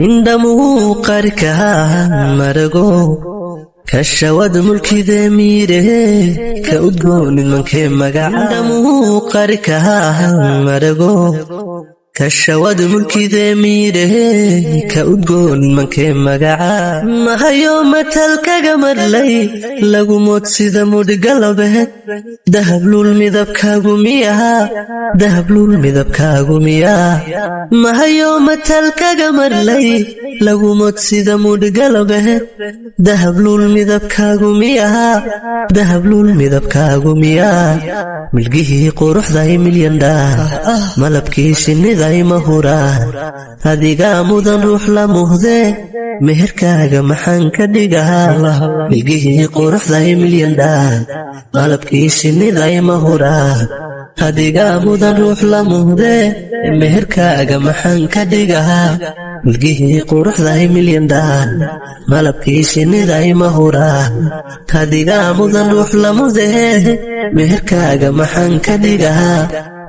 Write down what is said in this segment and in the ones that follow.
indhamuhu qarkaha marago kashawad mulkide miire ka udgoon nimankee magaca indhamuhu qarkaha marago kashawad mulkide miire ka udgoon nimankee magaca mahayo matalkaga marlay lagu mood sida mudgalabeed dahablul midabkaagu miyaha dahablul midabkaagu miyaa mahayo matalkaga marlay lagu mood sida mudgalabeed dahablul midabkaagu miyaha dahablul midabkaagu miyaa milgihii quruxday milyan dhaa malabkii shinnida mahuraan adiga mudan ruux la muhde meherkaaga maxaan ka dhigahaa milgihii quruxday milyan dhaan malabkii shinnida mahuraan adiga mudan ruux la muhde meherkaaga maxaan ka dhigahaa milgihii quruxday milyan dhaan malabkii shinnida mahuraan adiga mudan ruux la muhde meherkaaga maxaan ka dhigahaa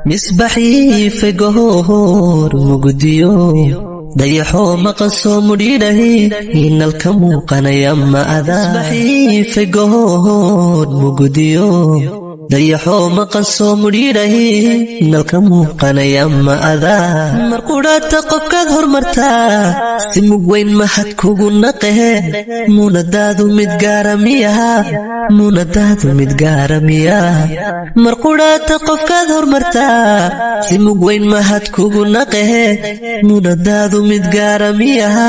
misbaxii fegohor mugdiyo dayaxoo maqasoo mudhiidhahi inalka muuqanaya ma ada misbaxii fegohor mugdiyo dayaxoo maqasoo mudhiidhahi inalka muuqanaya ma ada marqudhaata qofkaad hormartaa si mug weyn mahad kugu naqehe muunadaadu mid gaara miyaha muunadaadu mid gaara miyaa marqudhaata qofkaad hormartaa si mug weyn mahad kugu naqehe muunadaadu mid gaara miyaha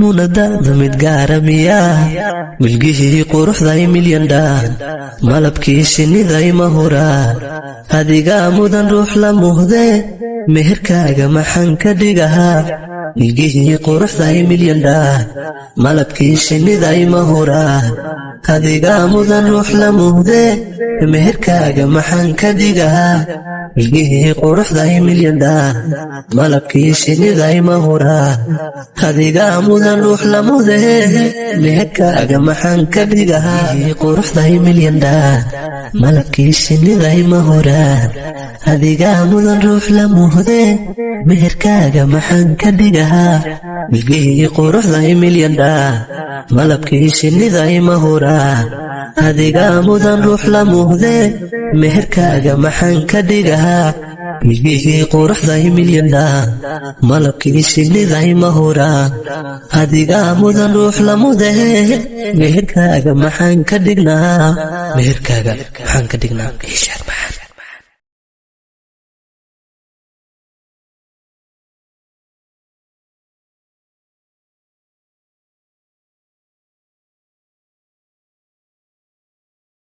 muunadaadu mid gaara miyaa milgihii quruxday milyan dhaan malabkii shinnida mahuraan adiga mudan ruux la muhde meherkaaga maxaan ka dhigahaa milgihii quruxday milyan dhaan malabkii shinnida mahuraan adiga mudan ruux la muhde meherkaaga maxaan ka dhigahaa milgihii quruxday milyan dhaan malabkii shinnida mahuraan adiga mudan ruux la muhde meherkaaga maxaan ka dhigahaa quruxday milyan dhaan malabkii shinnida mahuraan adiga mudan ruux la muhde meherkaaga maxaan ka dhigahaa milgihii quruxday milyan dhaan malabkii shinnida mahuraan adiga mudan ruux la muhde meherkaaga maxaan ka dhigahaa milgihii quruxday milyan dhaan malabkii shinnida mahuraan adiga mudan ruux la muhde meherkaaga maxaan ka dhignaa meherkaaga maxaan ka dhignaa